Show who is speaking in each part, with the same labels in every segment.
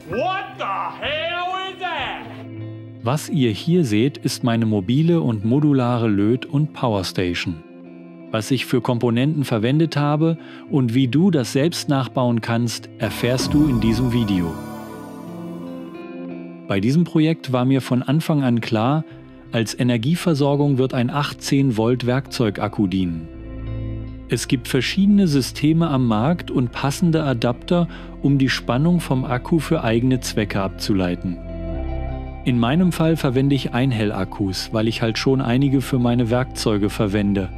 Speaker 1: What the hell is that?
Speaker 2: Was ihr hier seht, ist meine mobile und modulare Löt- und Powerstation. Was ich für Komponenten verwendet habe und wie du das selbst nachbauen kannst, erfährst du in diesem Video. Bei diesem Projekt war mir von Anfang an klar, als Energieversorgung wird ein 18 Volt Werkzeugakku dienen. Es gibt verschiedene Systeme am Markt und passende Adapter, um die Spannung vom Akku für eigene Zwecke abzuleiten. In meinem Fall verwende ich Einhell-Akkus, weil ich halt schon einige für meine Werkzeuge verwende.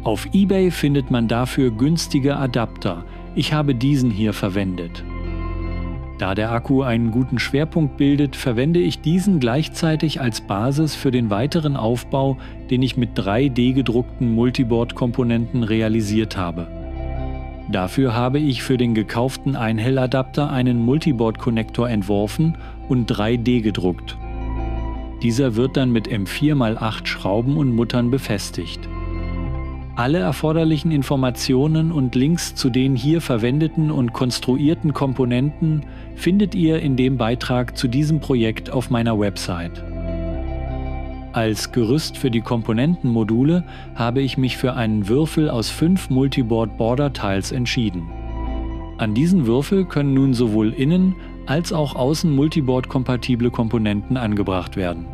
Speaker 2: Auf eBay findet man dafür günstige Adapter. Ich habe diesen hier verwendet. Da der Akku einen guten Schwerpunkt bildet, verwende ich diesen gleichzeitig als Basis für den weiteren Aufbau, den ich mit 3D-gedruckten Multiboard-Komponenten realisiert habe. Dafür habe ich für den gekauften Einhell-Adapter einen Multiboard-Konnektor entworfen und 3D gedruckt. Dieser wird dann mit M4x8 Schrauben und Muttern befestigt. Alle erforderlichen Informationen und Links zu den hier verwendeten und konstruierten Komponenten findet ihr in dem Beitrag zu diesem Projekt auf meiner Website. Als Gerüst für die Komponentenmodule habe ich mich für einen Würfel aus 5 Multiboard-Border-Tiles entschieden. An diesen Würfel können nun sowohl innen als auch außen Multiboard-kompatible Komponenten angebracht werden.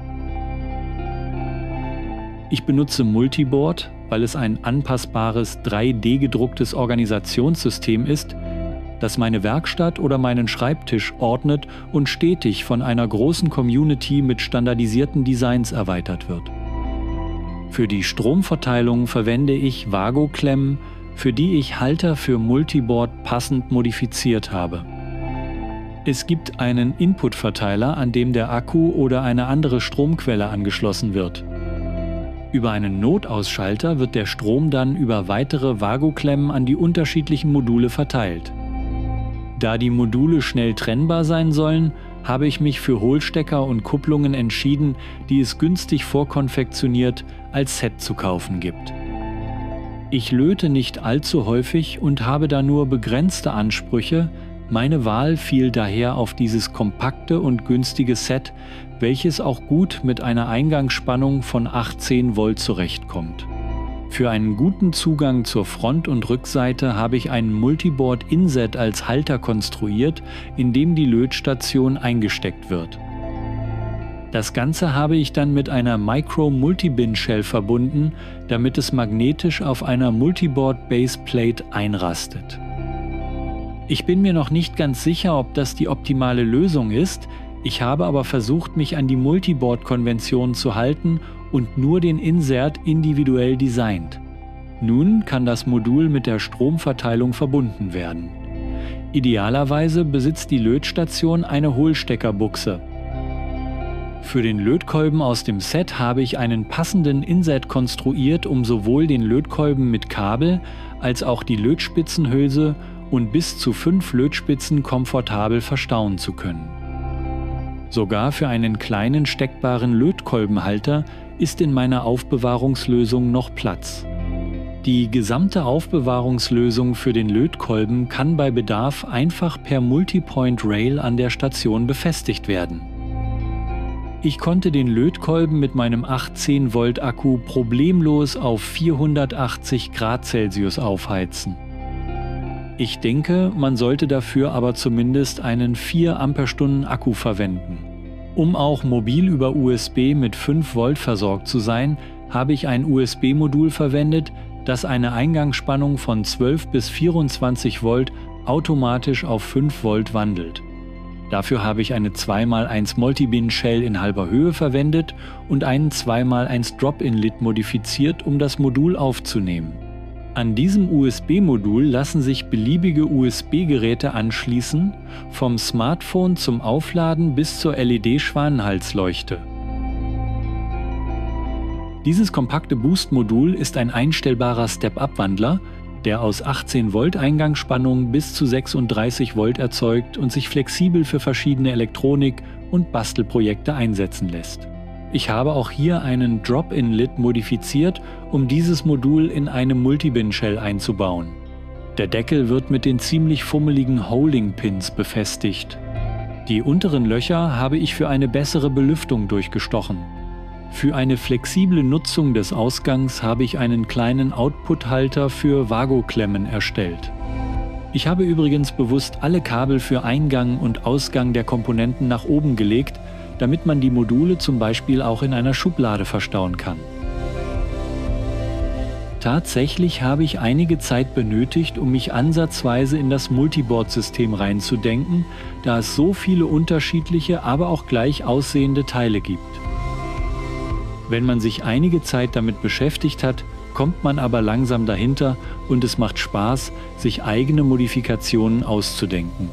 Speaker 2: Ich benutze Multiboard, weil es ein anpassbares 3D-gedrucktes Organisationssystem ist, das meine Werkstatt oder meinen Schreibtisch ordnet und stetig von einer großen Community mit standardisierten Designs erweitert wird. Für die Stromverteilung verwende ich Vago-Klemmen, für die ich Halter für Multiboard passend modifiziert habe. Es gibt einen Input-Verteiler, an dem der Akku oder eine andere Stromquelle angeschlossen wird. Über einen Notausschalter wird der Strom dann über weitere Vago-Klemmen an die unterschiedlichen Module verteilt. Da die Module schnell trennbar sein sollen, habe ich mich für Hohlstecker und Kupplungen entschieden, die es günstig vorkonfektioniert als Set zu kaufen gibt. Ich löte nicht allzu häufig und habe da nur begrenzte Ansprüche. Meine Wahl fiel daher auf dieses kompakte und günstige Set, welches auch gut mit einer Eingangsspannung von 18 Volt zurechtkommt. Für einen guten Zugang zur Front- und Rückseite habe ich einen Multiboard-Inset als Halter konstruiert, in dem die Lötstation eingesteckt wird. Das Ganze habe ich dann mit einer Micro-Multibin-Shell verbunden, damit es magnetisch auf einer Multiboard-Baseplate einrastet. Ich bin mir noch nicht ganz sicher, ob das die optimale Lösung ist. Ich habe aber versucht, mich an die Multiboard-Konvention zu halten und nur den Insert individuell designt. Nun kann das Modul mit der Stromverteilung verbunden werden. Idealerweise besitzt die Lötstation eine Hohlsteckerbuchse. Für den Lötkolben aus dem Set habe ich einen passenden Inset konstruiert, um sowohl den Lötkolben mit Kabel als auch die Lötspitzenhülse und bis zu 5 Lötspitzen komfortabel verstauen zu können. Sogar für einen kleinen steckbaren Lötkolbenhalter ist in meiner Aufbewahrungslösung noch Platz. Die gesamte Aufbewahrungslösung für den Lötkolben kann bei Bedarf einfach per Multipoint Rail an der Station befestigt werden. Ich konnte den Lötkolben mit meinem 18 Volt Akku problemlos auf 480 Grad Celsius aufheizen. Ich denke, man sollte dafür aber zumindest einen 4 Ampere-Stunden Akku verwenden. Um auch mobil über USB mit 5 Volt versorgt zu sein, habe ich ein USB-Modul verwendet, das eine Eingangsspannung von 12 bis 24 Volt automatisch auf 5 Volt wandelt. Dafür habe ich eine 2x1 Multibin-Shell in halber Höhe verwendet und einen 2x1 Drop-in-Lid modifiziert, um das Modul aufzunehmen. An diesem USB-Modul lassen sich beliebige USB-Geräte anschließen, vom Smartphone zum Aufladen bis zur LED-Schwanenhalsleuchte. Dieses kompakte Boost-Modul ist ein einstellbarer Step-Up-Wandler, der aus 18 Volt Eingangsspannung bis zu 36 Volt erzeugt und sich flexibel für verschiedene Elektronik- und Bastelprojekte einsetzen lässt. Ich habe auch hier einen Drop-in-Lid modifiziert, um dieses Modul in eine Multibin-Shell einzubauen. Der Deckel wird mit den ziemlich fummeligen Holding-Pins befestigt. Die unteren Löcher habe ich für eine bessere Belüftung durchgestochen. Für eine flexible Nutzung des Ausgangs habe ich einen kleinen Output-Halter für Vago-Klemmen erstellt. Ich habe übrigens bewusst alle Kabel für Eingang und Ausgang der Komponenten nach oben gelegt, damit man die Module zum Beispiel auch in einer Schublade verstauen kann. Tatsächlich habe ich einige Zeit benötigt, um mich ansatzweise in das Multiboard-System reinzudenken, da es so viele unterschiedliche, aber auch gleich aussehende Teile gibt. Wenn man sich einige Zeit damit beschäftigt hat, kommt man aber langsam dahinter und es macht Spaß, sich eigene Modifikationen auszudenken.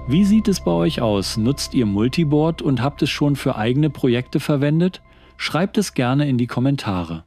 Speaker 2: Wie sieht es bei euch aus? Nutzt ihr Multiboard und habt es schon für eigene Projekte verwendet? Schreibt es gerne in die Kommentare.